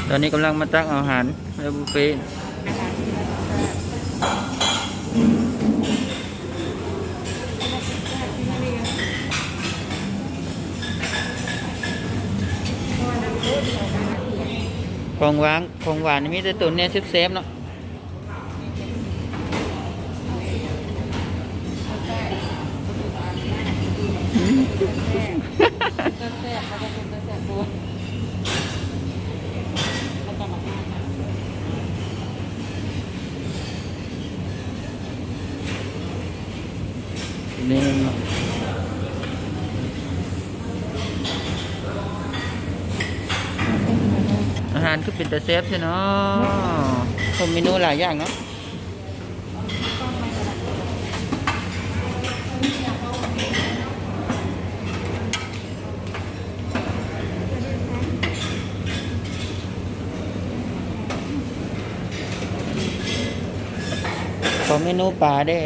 ตอนนี้กำลังมาตักอาหารในบุฟเฟ่ต์ของหวานนี่มีแต่ตัวเนี้ยเซฟๆเนาะนี่อาหารคือเป็นแต่เซฟใช่เนาะผมเมนูหลายอย่างเนาะขอเมนูปลาได้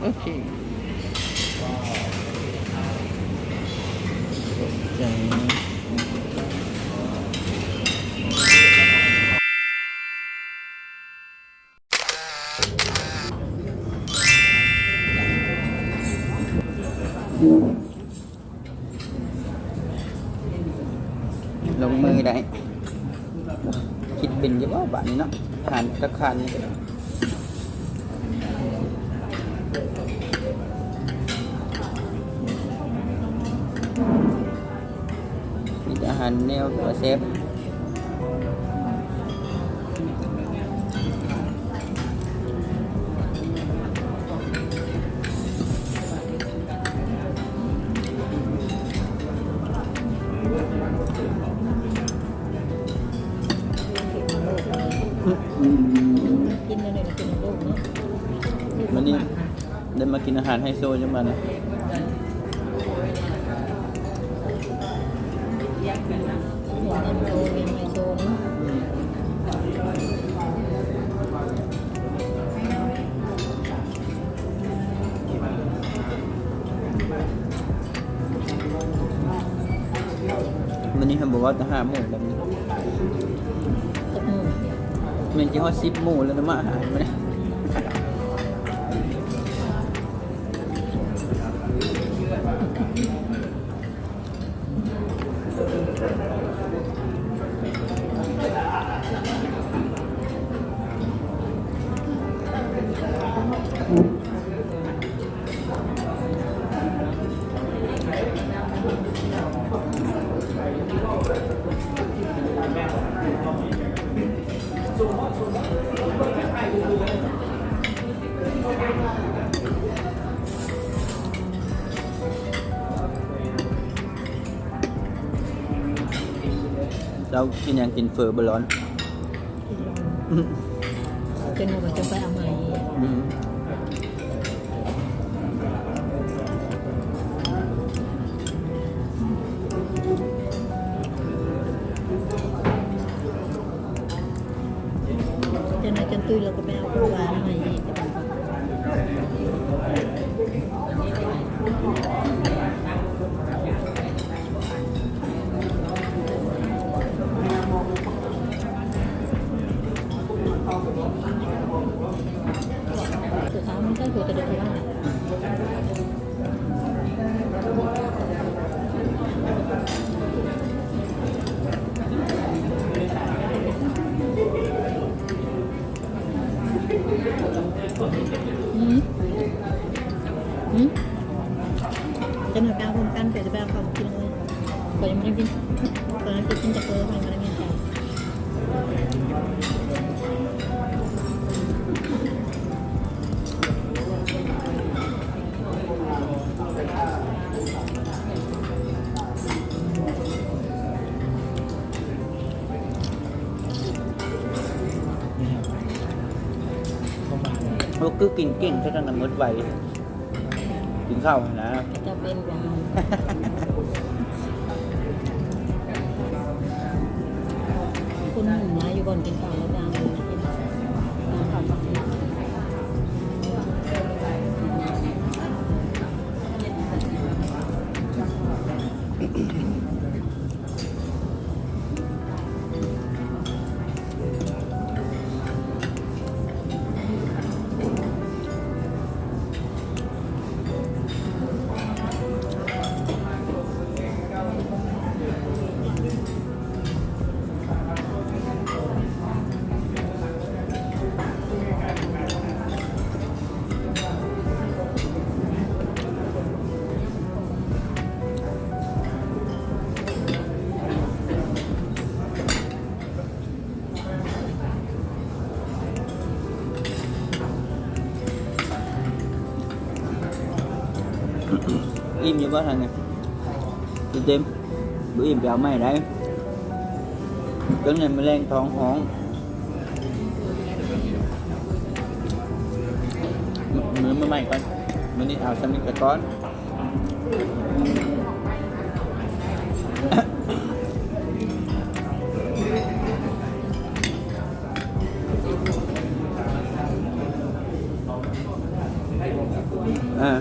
โอเคลงมือได้คิดเป็นยังว่าบ้านนี้เนาะทานตะคานนี่ก็ได้มีอาหารแนวตัวเซฟกินอะไรกินลูกเนาะวันนี้ได้มากินอาหารไฮโซจังมันนะโซเป็นไฮโซเนาะวันนี้เขาบอกว่าจะ5 โมงแบบนี้มันจะว่า10 โมงแล้วนะมาอาหารมาเนี่ยเรากินอย่างกินเฟอร์บอลอนเป็นเราจะไปเอาใหม่จะนายจันตุ้ยเราก็ไปเอาของหวานใหม่สุดท้ายมันก็คือกระดูกว่าจะหน่อยแปลพร้อมกันเดี๋ยวจะแปลของกินเลยก่อนยังไม่ได้กินตอนนั้นกินจะเปิดมันก็ได้ไม่ใจเราคือกินเก่งแค่ตั้งแต่มื้อไหวกินข้าวนะจะเป็นอย่างคุณหนุ่มนะอยู่ก่อนกินข้าวแล้วยัง im như bác thằng này đi tìm bữa im gạo mày đấy cứng này mới lên thon hòn mới mày coi mình đi ảo xem những cái con à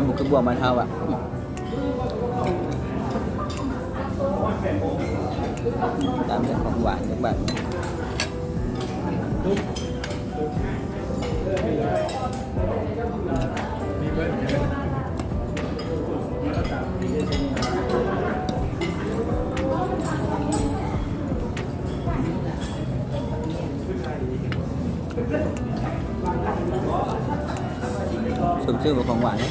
một cái buồng bàn thao ạ làm cái không quản các bạn sớm chưa vào phòng quản đấy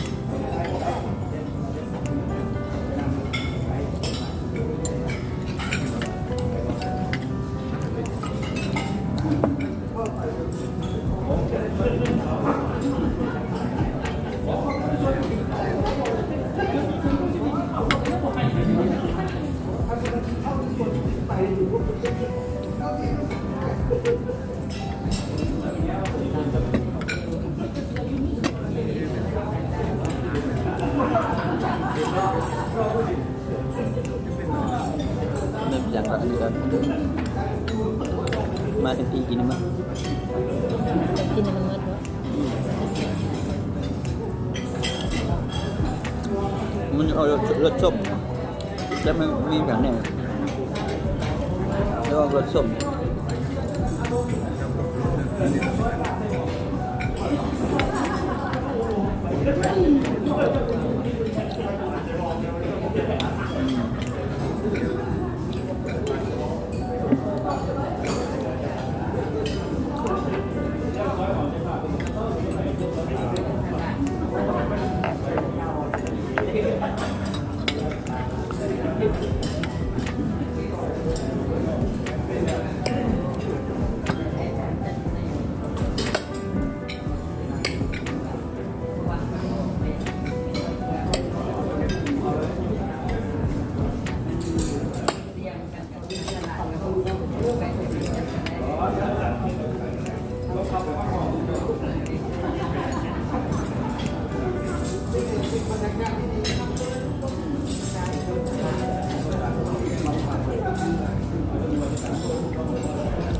nên dặn lại được mai thêm tí gì nữaกินมันมืดวะ mình rớt sụpแล้วมันมีแบบนี้แล้วรสส้ม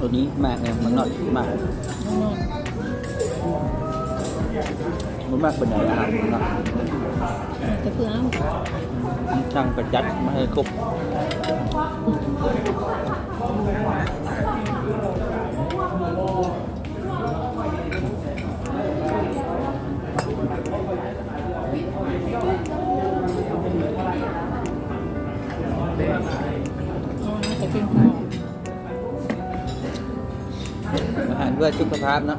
ตัวนี้มากเลยมันหน่อยมาก มันมากเป็นไหนอาหารเนาะ จะเพื่อเอา ช่างกระจัดมาให้ครบ พื่อสุขภาพเนาะ